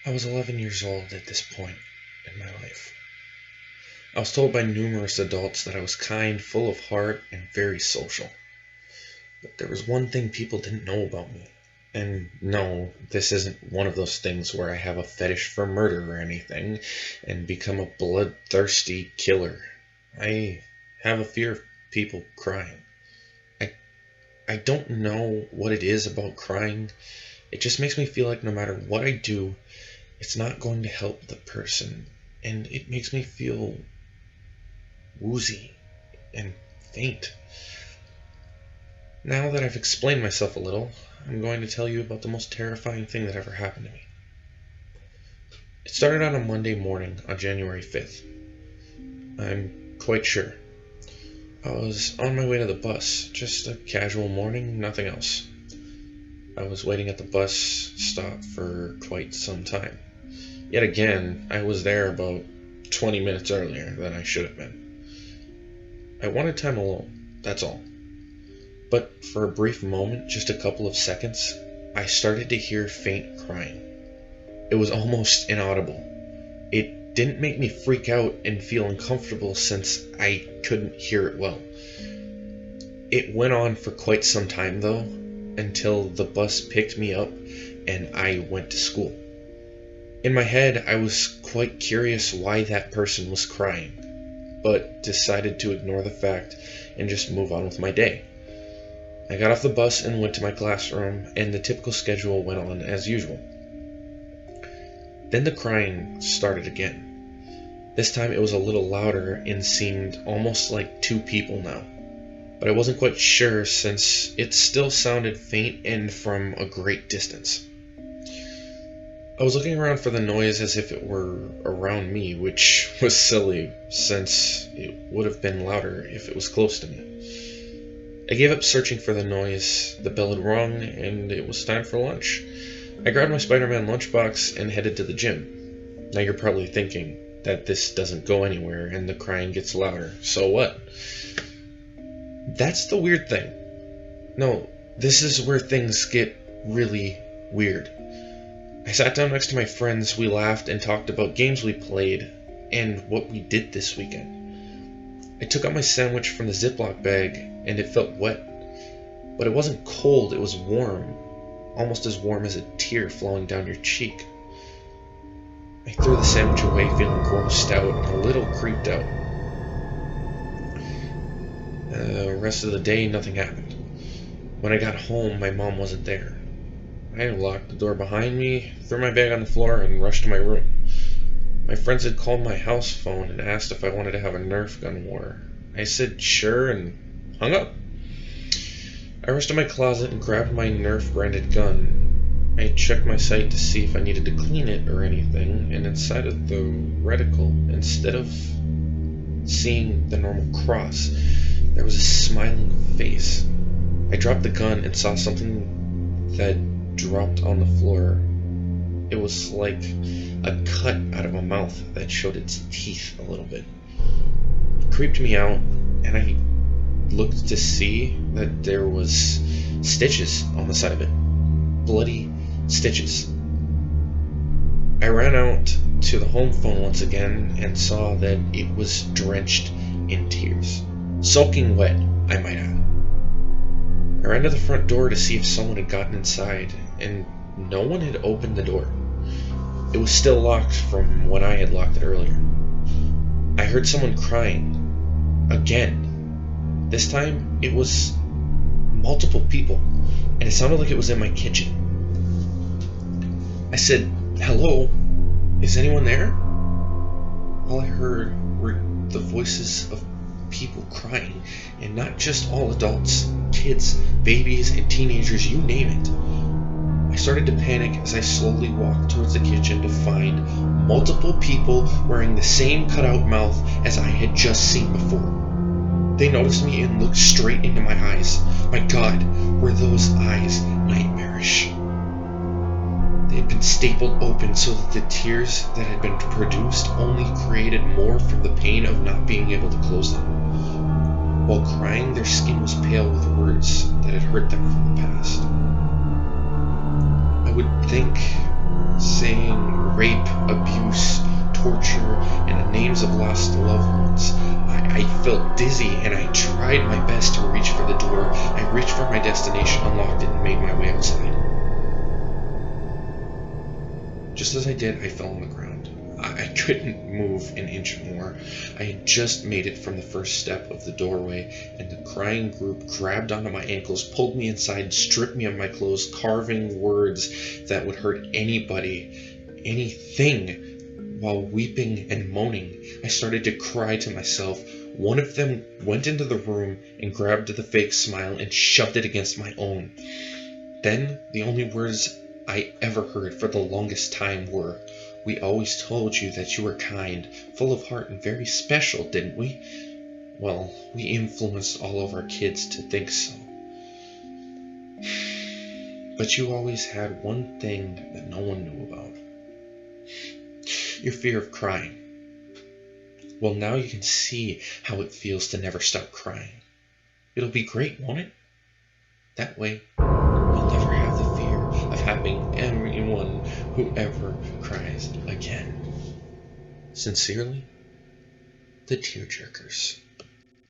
I was 11 years old at this point in my life. I was told by numerous adults that I was kind, full of heart, and very social. But there was one thing people didn't know about me. And no, this isn't one of those things where I have a fetish for murder or anything and become a bloodthirsty killer. I have a fear of people crying. I I don't know what it is about crying. It just makes me feel like no matter what I do, it's not going to help the person. And it makes me feel woozy and faint. Now that I've explained myself a little, I'm going to tell you about the most terrifying thing that ever happened to me. It started on a Monday morning on January 5th. I'm quite sure. I was on my way to the bus, just a casual morning, nothing else. I was waiting at the bus stop for quite some time. Yet again, I was there about 20 minutes earlier than I should have been. I wanted time alone, that's all. But for a brief moment, just a couple of seconds, I started to hear faint crying. It was almost inaudible. It didn't make me freak out and feel uncomfortable since I couldn't hear it well. It went on for quite some time though, until the bus picked me up and I went to school. In my head, I was quite curious why that person was crying, but decided to ignore the fact and just move on with my day. I got off the bus and went to my classroom, and the typical schedule went on as usual. Then the crying started again. This time it was a little louder and seemed almost like two people now, but I wasn't quite sure since it still sounded faint and from a great distance. I was looking around for the noise as if it were around me, which was silly since it would have been louder if it was close to me. I gave up searching for the noise, the bell had rung, and it was time for lunch. I grabbed my Spider-Man lunchbox and headed to the gym. Now you're probably thinking that this doesn't go anywhere and the crying gets louder, so what? That's the weird thing. No, this is where things get really weird. I sat down next to my friends, we laughed and talked about games we played and what we did this weekend. I took out my sandwich from the Ziploc bag and it felt wet. But it wasn't cold, it was warm. Almost as warm as a tear flowing down your cheek. I threw the sandwich away feeling grossed out and a little creeped out. The rest of the day, nothing happened. When I got home, my mom wasn't there. I locked the door behind me, threw my bag on the floor, and rushed to my room. My friends had called my house phone and asked if I wanted to have a Nerf gun war. I said sure and hung up. I rushed to my closet and grabbed my Nerf branded gun. I checked my sight to see if I needed to clean it or anything, and inside of the reticle, instead of seeing the normal cross, there was a smiling face. I dropped the gun and saw something that dropped on the floor. It was like a cut out of a mouth that showed its teeth a little bit. It creeped me out, and I looked to see that there was stitches on the side of it. Bloody stitches. I ran out to the home phone once again and saw that it was drenched in tears. Soaking wet, I might add. I ran to the front door to see if someone had gotten inside, and no one had opened the door. It was still locked from when I had locked it earlier. I heard someone crying. Again. This time, it was multiple people, and it sounded like it was in my kitchen. I said, "Hello? Is anyone there?" All I heard were the voices of people crying, and not just all adults, kids, babies, and teenagers, you name it. I started to panic as I slowly walked towards the kitchen to find multiple people wearing the same cutout mouth as I had just seen before. They noticed me and looked straight into my eyes. My God, were those eyes nightmarish. They had been stapled open so that the tears that had been produced only created more from the pain of not being able to close them. While crying, their skin was pale with words that had hurt them from the past. I would think saying rape, abuse, torture, and the names of lost loved ones. I felt dizzy, and I tried my best to reach for the door. I reached for my destination, unlocked it, and made my way outside. Just as I did, I fell on the ground. I couldn't move an inch more. I had just made it from the first step of the doorway, and the crying group grabbed onto my ankles, pulled me inside, stripped me of my clothes, carving words that would hurt anybody, anything. While weeping and moaning, I started to cry to myself. One of them went into the room and grabbed the fake smile and shoved it against my own. Then the only words I ever heard for the longest time were, "We always told you that you were kind, full of heart, and very special, didn't we?" Well, we influenced all of our kids to think so. But you always had one thing that no one knew about. Your fear of crying. Well, now you can see how it feels to never stop crying. It'll be great, won't it? That way, you'll never have the fear of having anyone who ever cries again. Sincerely, the tearjerkers.